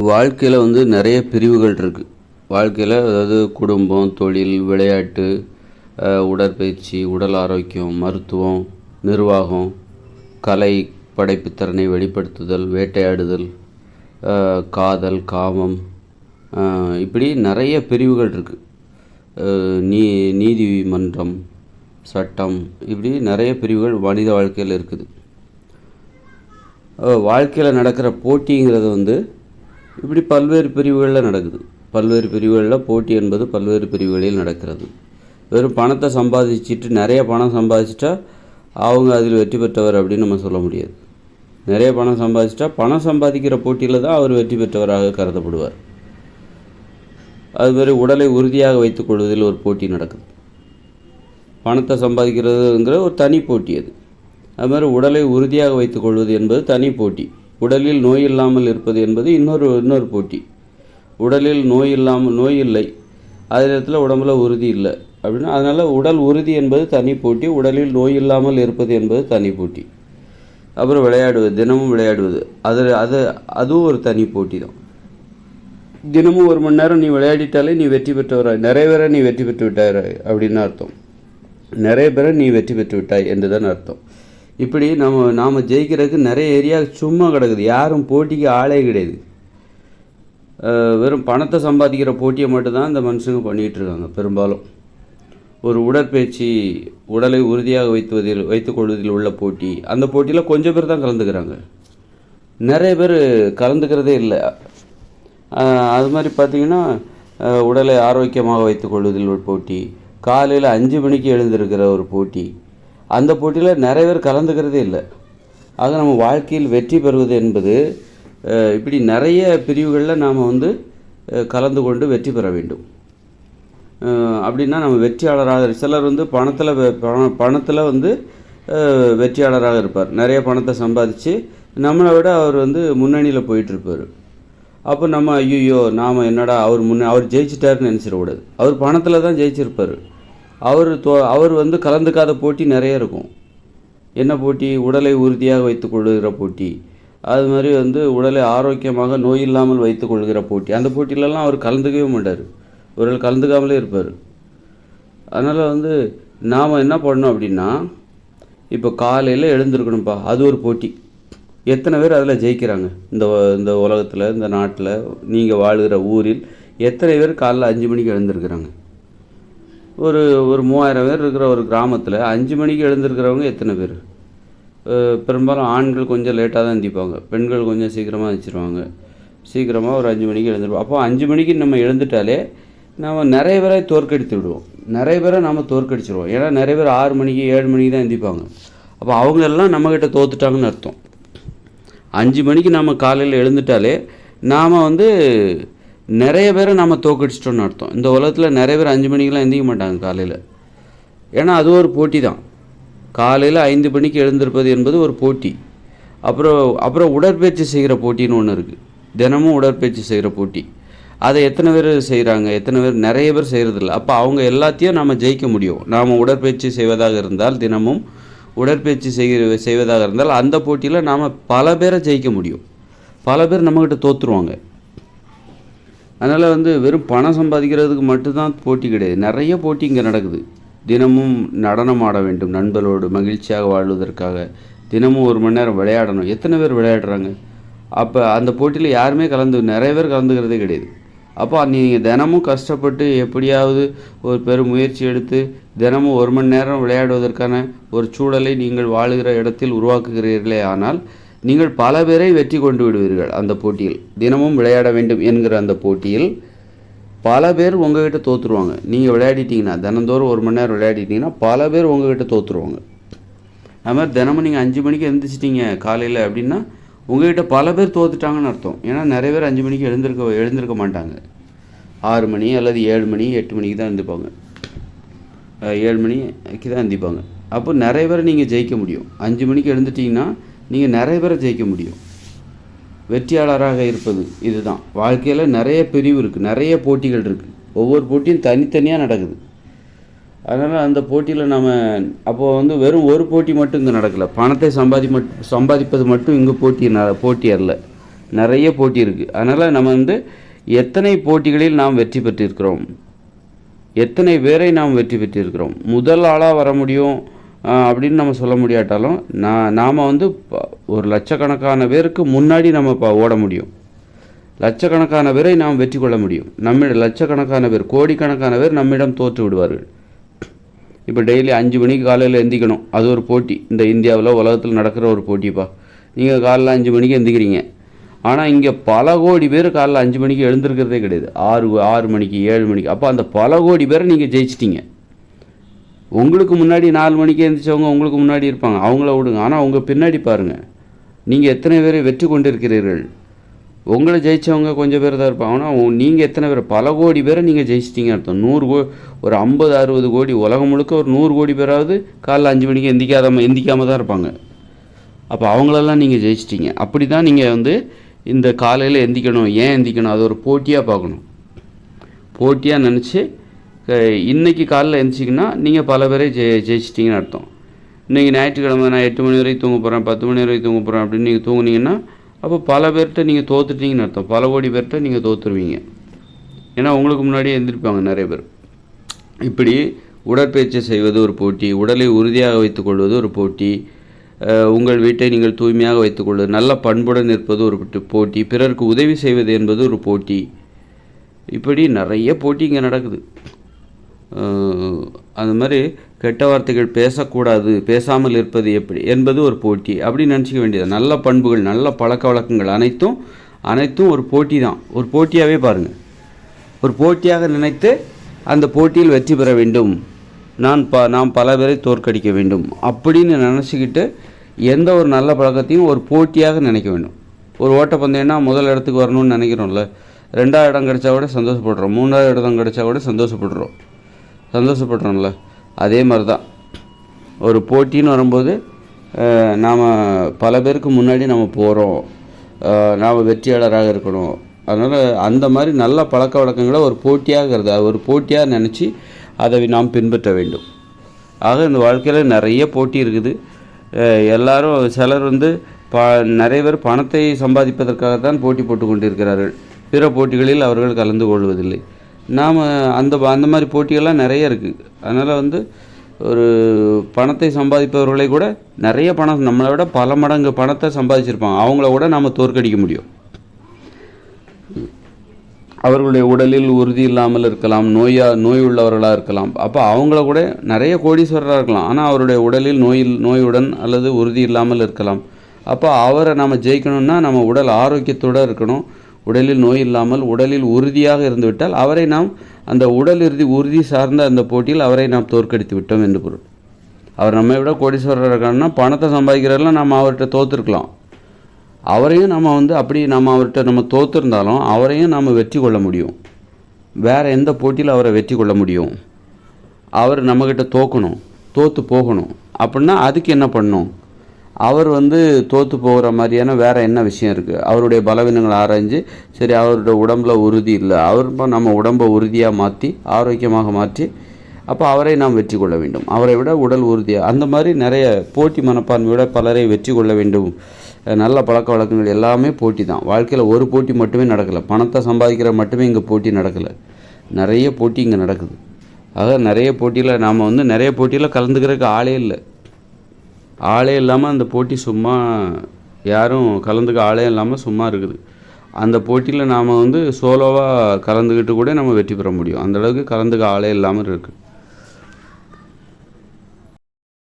வாழ்க்கையில் வந்து நிறைய பிரிவுகள் இருக்குது. வாழ்க்கையில் அதாவது குடும்பம், தொழில், விளையாட்டு, உடற்பயிற்சி, உடல் ஆரோக்கியம், மருத்துவம், நிர்வாகம், கலை, படைப்புத்திறனை வெளிப்படுத்துதல், வேட்டையாடுதல், காதல், காமம், இப்படி நிறைய பிரிவுகள் இருக்குது. நீதிமன்றம், சட்டம், இப்படி நிறைய பிரிவுகள் மனித வாழ்க்கையில் இருக்குது. வாழ்க்கையில் நடக்கிற போட்டிங்கிறது வந்து இப்படி பல்வேறு பிரிவுகளில் நடக்குது. பல்வேறு பிரிவுகளில் போட்டி என்பது பல்வேறு பிரிவுகளில் நடக்கிறது. வெறும் பணத்தை சம்பாதிச்சுட்டு நிறைய பணம் சம்பாதிச்சிட்டா அவங்க அதில் வெற்றி பெற்றவர் அப்படின்னு நம்ம சொல்ல முடியாது. நிறைய பணம் சம்பாதிச்சிட்டா பணம் சம்பாதிக்கிற போட்டியில் தான் அவர் வெற்றி பெற்றவராக கருதப்படுவார். அதுமாதிரி உடலை உறுதியாக வைத்துக் கொள்வதில் ஒரு போட்டி நடக்குது. பணத்தை சம்பாதிக்கிறதுங்கிற ஒரு தனி போட்டி அது. அதுமாதிரி உடலை உறுதியாக வைத்துக் கொள்வது என்பது தனி போட்டி. உடலில் நோய் இல்லாமல் இருப்பது என்பது இன்னொரு போட்டி. உடலில் நோய் இல்லை, அதே நேரத்தில் உடம்புல உறுதி இல்லை அப்படின்னா அதனால் உடல் உறுதி என்பது தனி போட்டி, உடலில் நோய் இல்லாமல் இருப்பது என்பது தனி போட்டி. அப்புறம் விளையாடுவது, தினமும் விளையாடுவது, அதுவும் ஒரு தனி போட்டி தான். தினமும் 1 மணி நேரம் நீ விளையாடிட்டாலே நீ வெற்றி பெற்றவராய், நிறைய பேரை நீ வெற்றி பெற்று விட்டாய் அப்படின்னு அர்த்தம். நிறைய பேரை நீ வெற்றி பெற்று விட்டாய் என்று தான் அர்த்தம். இப்படி நாம் ஜெயிக்கிறதுக்கு நிறைய ஏரியா சும்மா கிடக்குது. யாரும் போட்டிக்கு ஆளே கிடையாது. வெறும் பணத்தை சம்பாதிக்கிற போட்டியை மட்டும்தான் இந்த மனுஷங்க பண்ணிகிட்டு இருக்காங்க பெரும்பாலும். ஒரு உடற்பயிற்சி, உடலை உறுதியாக வைத்துக்கொள்வதில் உள்ள போட்டி, அந்த போட்டியில் கொஞ்சம் பேர் தான் கலந்துக்கிறாங்க. நிறைய பேர் கலந்துக்கிறதே இல்லை. அது மாதிரி பார்த்திங்கன்னா உடலை ஆரோக்கியமாக வைத்துக்கொள்வதில் ஒரு போட்டி, காலையில் 5 மணிக்கு எழுந்திருக்கிற ஒரு போட்டி, அந்த போட்டியில் நிறைய பேர் கலந்துக்கிறதே இல்லை. ஆக நம்ம வாழ்க்கையில் வெற்றி பெறுவது என்பது இப்படி நிறைய பிரிவுகளில் நாம் வந்து கலந்து கொண்டு வெற்றி பெற வேண்டும். அப்படின்னா நம்ம வெற்றியாளராக, சிலர் வந்து பணத்தில் வந்து வெற்றியாளராக இருப்பார். நிறைய பணத்தை சம்பாதிச்சு நம்மளை விட அவர் வந்து முன்னணியில் போயிட்டுருப்பார். அப்போ நம்ம ஐயோ நாம் என்னடா அவர் ஜெயிச்சிட்டாருன்னு நினச்சிடக்கூடாது. அவர் பணத்தில் தான் ஜெயிச்சிருப்பார். அவர் வந்து கலந்துக்காத போட்டி நிறைய இருக்கும். என்ன போட்டி? உடலை உறுதியாக வைத்துக் கொள்கிற போட்டி, அது மாதிரி வந்து உடலை ஆரோக்கியமாக நோய் இல்லாமல் வைத்துக் கொள்கிற போட்டி. அந்த போட்டியிலலாம் அவர் கலந்துக்கவே மாட்டார். அவர்கள் கலந்துக்காமலே இருப்பார். அதனால் வந்து நாம் என்ன பண்ணணும் அப்படின்னா, இப்போ காலையில் எழுந்திருக்கணும்ப்பா, அது ஒரு போட்டி. எத்தனை பேர் அதில் ஜெயிக்கிறாங்க? இந்த உலகத்தில், இந்த நாட்டில், நீங்கள் வாழ்கிற ஊரில் எத்தனை பேர் காலைல 5 மணிக்கு எழுந்திருக்கிறாங்க? ஒரு 3000 பேர் இருக்கிற ஒரு கிராமத்தில் 5 மணிக்கு எழுந்திருக்கிறவங்க எத்தனை பேர்? பெரும்பாலும் ஆண்கள் கொஞ்சம் லேட்டாக தான் எழுந்திருப்பாங்க, பெண்கள் கொஞ்சம் சீக்கிரமாக எழுந்திருவாங்க. சீக்கிரமாக ஒரு 5 மணிக்கு எழுந்திருப்போம். அப்போ 5 மணிக்கு நம்ம எழுந்துட்டாலே நம்ம நிறைய பேரை தோற்கடித்து விடுவோம். நிறைய பேரை நம்ம தோற்கடிச்சிடுவோம். ஏன்னா நிறைய பேர் 6 மணிக்கு 7 மணிக்கு தான் எழுந்திருப்பாங்க. அப்போ அவங்க எல்லாம் நம்மக்கிட்ட தோத்துட்டாங்கன்னு அர்த்தம். 5 மணிக்கு நம்ம காலையில் எழுந்துட்டாலே நாம் வந்து நிறைய பேரை நம்ம தோக்கடிச்சிட்டோன்னு அர்த்தம். இந்த உலகத்தில் நிறைய பேர் 5 மணிக்கெலாம் எந்திரிக்க மாட்டாங்க காலையில். ஏன்னா அது ஒரு போட்டி தான். காலையில் 5 மணிக்கு எழுந்திருப்பது என்பது ஒரு போட்டி. அப்புறம் உடற்பயிற்சி செய்கிற போட்டின்னு ஒன்று இருக்குது. தினமும் உடற்பயிற்சி செய்கிற போட்டி. அதை எத்தனை பேர் செய்கிறாங்க? நிறைய பேர் செய்கிறதில்ல. அப்போ அவங்க எல்லாத்தையும் நம்ம ஜெயிக்க முடியும். நாம் உடற்பயிற்சி செய்வதாக இருந்தால், தினமும் உடற்பயிற்சி செய்வதாக இருந்தால் அந்த போட்டியில் நாம் பல பேரை ஜெயிக்க முடியும். பல பேர் நம்மக்கிட்ட தோற்றுருவாங்க. அதனால் வந்து வெறும் பணம் சம்பாதிக்கிறதுக்கு மட்டும்தான் போட்டி கிடையாது. நிறைய போட்டி இங்கே நடக்குது. தினமும் நடனம் ஆட வேண்டும் நண்பர்களோடு மகிழ்ச்சியாக வாழ்வதற்காக. தினமும் 1 மணி நேரம் விளையாடணும். எத்தனை பேர் விளையாடுறாங்க? அப்போ அந்த போட்டியில் யாருமே நிறைய பேர் கலந்துக்கிறதே கிடையாது. அப்போ நீங்கள் தினமும் கஷ்டப்பட்டு எப்படியாவது ஒரு பெரும் முயற்சி எடுத்து தினமும் 1 மணி நேரம் விளையாடுவதற்கான ஒரு சூழலை நீங்கள் வாழுகிற இடத்தில் உருவாக்குகிறீர்களே, ஆனால் நீங்கள் பல பேரை வெற்றி கொண்டு விடுவீர்கள். அந்த போட்டியில் தினமும் விளையாட வேண்டும் என்கிற அந்த போட்டியில் பல பேர் உங்கள்கிட்ட தோற்றுருவாங்க. நீங்கள் விளையாடிட்டீங்கன்னா, தினந்தோறும் 1 மணி நேரம் விளையாடிட்டிங்கன்னா பல பேர் உங்கள்கிட்ட தோற்றுருவாங்க. அது மாதிரி தினமும் நீங்கள் 5 மணிக்கு எழுந்திரிச்சிட்டிங்க காலையில் அப்படின்னா உங்கள்கிட்ட பல பேர் தோற்றுட்டாங்கன்னு அர்த்தம். ஏன்னா நிறைய பேர் 5 மணிக்கு எழுந்திருக்க மாட்டாங்க. 6 மணி அல்லது 7 மணி 8 மணிக்கு தான் எழுந்திருப்பாங்க. 7 மணிக்கு தான் எழுந்திருப்பாங்க. அப்போ நிறைய பேரை நீங்கள் ஜெயிக்க முடியும். 5 மணிக்கு எழுந்துட்டிங்கன்னா நீங்கள் நிறைய பேரை ஜெயிக்க முடியும். வெற்றியாளராக இருப்பது இதுதான். வாழ்க்கையில் நிறைய பிரிவு இருக்குது, நிறைய போட்டிகள் இருக்குது. ஒவ்வொரு போட்டியும் தனித்தனியாக நடக்குது. அதனால் அந்த போட்டியில் நம்ம அப்போது வந்து வெறும் ஒரு போட்டி மட்டும் இங்கே நடக்கலை. பணத்தை சம்பாதிப்பது மட்டும் இங்கே போட்டி அல்ல. நிறைய போட்டி இருக்குது. அதனால் நம்ம வந்து எத்தனை போட்டிகளில் நாம் வெற்றி பெற்றிருக்கிறோம், எத்தனை பேரை நாம் வெற்றி பெற்றிருக்கிறோம். முதல் ஆளாக வர முடியும் அப்படின்னு நம்ம சொல்ல முடியாட்டாலும் நாம் வந்து ஒரு லட்சக்கணக்கான பேருக்கு முன்னாடி நம்ம ஓட முடியும். லட்சக்கணக்கான பேரை நாம் வெற்றி கொள்ள முடியும். லட்சக்கணக்கான பேர், கோடிக்கணக்கான பேர் நம்மிடம் தோற்று விடுவார்கள். இப்போ டெய்லி 5 மணிக்கு காலையில் எந்திக்கணும், அது ஒரு போட்டி. இந்த இந்தியாவில் உலகத்தில் நடக்கிற ஒரு போட்டிப்பா. நீங்கள் காலைல 5 மணிக்கு எந்திக்கிறீங்க, ஆனால் இங்கே பல கோடி பேர் காலைல 5 மணிக்கு எழுந்திருக்கிறதே கிடையாது. 6 மணிக்கு 7 மணிக்கு. அப்போ அந்த பல கோடி பேரை நீங்கள் ஜெயிச்சிட்டிங்க. உங்களுக்கு முன்னாடி 4 மணிக்கு எழுந்திரிச்சவங்க உங்களுக்கு முன்னாடி இருப்பாங்க, அவங்கள விடுங்க. ஆனால் உங்கள் பின்னாடி பாருங்கள், நீங்கள் எத்தனை பேரை வெற்றி கொண்டிருக்கிறீர்கள். உங்களை ஜெயித்தவங்க கொஞ்சம் பேர் தான் இருப்பாங்க, ஆனால் நீங்கள் எத்தனை பேர், பல கோடி பேரை நீங்கள் ஜெயிச்சிட்டிங்க அர்த்தம். ஒரு 50-60 கோடி, உலகம் முழுக்க ஒரு 100 கோடி பேராவது காலைல 5 மணிக்கு எந்திக்காமல் தான் இருப்பாங்க. அப்போ அவங்களெல்லாம் நீங்கள் ஜெயிச்சிட்டிங்க. அப்படி தான் நீங்கள் வந்து இந்த காலையில் எந்திக்கணும். ஏன் எந்திக்கணும்? அது ஒரு போட்டியாக பார்க்கணும். போட்டியாக நினச்சி இன்றைக்கி காலையில் எழுந்திச்சிங்கன்னா நீங்கள் பல பேரை ஜெயிச்சிட்டிங்கன்னு அர்த்தம். இன்றைக்கி ஞாயிற்றுக்கிழமை நான் 8 மணி வரைக்கும் தூங்க போகிறேன், 10 மணி வரைக்கும் தூங்க போகிறேன் அப்படின்னு நீங்கள் தூங்குனீங்கன்னா அப்போ பல பேர்கிட்ட நீங்கள் தோத்துட்டீங்கன்னு அர்த்தம். பல கோடி பேர்கிட்ட நீங்கள் தோற்றுருவீங்க. ஏன்னா உங்களுக்கு முன்னாடியே எழுந்திருப்பாங்க நிறைய பேர். இப்படி உடற்பயிற்சி செய்வது ஒரு போட்டி, உடலை உறுதியாக வைத்துக்கொள்வது ஒரு போட்டி, உங்கள் வீட்டை நீங்கள் தூய்மையாக வைத்துக்கொள்வது, நல்ல பண்புடன் இருப்பது ஒரு போட்டி, பிறருக்கு உதவி செய்வது என்பது ஒரு போட்டி. இப்படி நிறைய போட்டி இங்கே நடக்குது. அந்த மாதிரி கெட்ட வார்த்தைகள் பேசக்கூடாது, பேசாமல் இருப்பது எப்படி என்பது ஒரு போட்டி அப்படின்னு நினச்சிக்க வேண்டியது. நல்ல பண்புகள், நல்ல பழக்க வழக்கங்கள் அனைத்தும் ஒரு போட்டி தான். ஒரு போட்டியாகவே பாருங்கள், ஒரு போட்டியாக நினைத்து அந்த போட்டியில் வெற்றி பெற வேண்டும், நாம் பல பேரை தோற்கடிக்க வேண்டும் அப்படின்னு நினச்சிக்கிட்டு எந்த ஒரு நல்ல பழக்கத்தையும் ஒரு போட்டியாக நினைக்க வேண்டும். ஒரு ஓட்டப்பந்தயம்னா முதல் இடத்துக்கு வரணும்னு நினைக்கிறோம்ல, 2ஆவது இடம் கிடைச்சா கூட சந்தோஷப்படுறோம், 3ஆவது இடம் கிடைச்சா கூட சந்தோஷப்படுறோம்ல. அதே மாதிரி தான் ஒரு போட்டின்னு வரும்போது நாம் பல பேருக்கு முன்னாடி நம்ம போகிறோம், நாம் வெற்றியாளராக இருக்கணும். அதனால் அந்த மாதிரி நல்ல பழக்க வழக்கங்களை ஒரு போட்டியாக நினச்சி அதை நாம் பின்பற்ற வேண்டும். ஆக இந்த வாழ்க்கையில் நிறைய போட்டி இருக்குது. எல்லாரும் சிலர் வந்து நிறைய பேர் பணத்தை சம்பாதிப்பதற்காகத்தான் போட்டி போட்டு கொண்டிருக்கிறார்கள். பிற போட்டிகளில் அவர்கள் கலந்து கொள்வதில்லை. நாம் அந்த மாதிரி போட்டிகள்லாம் நிறைய இருக்குது. அதனால் வந்து ஒரு பணத்தை சம்பாதிப்பவர்களை கூட நிறைய பணம், நம்மளை விட பல மடங்கு பணத்தை சம்பாதிச்சிருப்பாங்க, அவங்கள கூட நாம் தோற்கடிக்க முடியும். அவர்களுடைய உடலில் உறுதி இல்லாமல் இருக்கலாம், நோய் உள்ளவர்களாக இருக்கலாம். அப்போ அவங்கள கூட நிறைய கோடீஸ்வரராக இருக்கலாம், ஆனால் அவருடைய உடலில் நோயுடன் அல்லது உறுதி இல்லாமல் இருக்கலாம். அப்போ அவரை நம்ம ஜெயிக்கணும்னா நம்ம உடல் ஆரோக்கியத்தோடு இருக்கணும், உடலில் நோய் இல்லாமல் உடலில் உறுதியாக இருந்துவிட்டால் அவரை நாம் அந்த உறுதி சார்ந்த அந்த போட்டியில் அவரை நாம் தோற்கடித்து விட்டோம் என்று பொருள். அவர் நம்மை விட கோடீஸ்வரர் இருக்காருன்னா பணத்தை சம்பாதிக்கிறதுலாம் நம்ம அவர்கிட்ட தோற்றுருக்கலாம். அவரையும் நம்ம வந்து அப்படி அவர்கிட்ட நம்ம தோற்றுருந்தாலும் அவரையும் நாம் வெற்றி கொள்ள முடியும். வேறு எந்த போட்டியில் அவரை வெற்றி கொள்ள முடியும்? அவர் நம்மக்கிட்ட தோற்று போகணும் அப்படின்னா அதுக்கு என்ன பண்ணணும்? அவர் வந்து தோற்று போகிற மாதிரியான வேறு என்ன விஷயம் இருக்குது? அவருடைய பலவீனங்களை ஆராய்ஞ்சு, சரி அவருடைய உடம்புல உறுதி இல்லை, நம்ம உடம்பை உறுதியாக மாற்றி ஆரோக்கியமாக மாற்றி அப்போ அவரை நாம் வெற்றி கொள்ள வேண்டும். அவரை விட உடல் உறுதியாக, அந்த மாதிரி நிறைய போட்டி மனப்பான்மையோட பலரை வெற்றி கொள்ள வேண்டும். நல்ல பழக்க வழக்கங்கள் எல்லாமே போட்டி தான். வாழ்க்கையில் ஒரு போட்டி மட்டுமே நடக்கலை, பணத்தை சம்பாதிக்கிற மட்டுமே இங்கே போட்டி நடக்கலை, நிறைய போட்டி இங்கே நடக்குது. ஆக நிறைய போட்டியில் நாம் வந்து நிறைய போட்டியில் கலந்துக்கிறதுக்கு ஆளே இல்லாமல் அந்த போட்டி சும்மா யாரும் கலந்துக்க ஆளே இல்லாமல் சும்மா இருக்குது. அந்த போட்டியில் நாம் வந்து சோலோவாக கலந்துக்கிட்டு கூட நம்ம வெற்றி பெற முடியும். அந்தளவுக்கு கலந்துக்க ஆளே இல்லாமல் இருக்குது.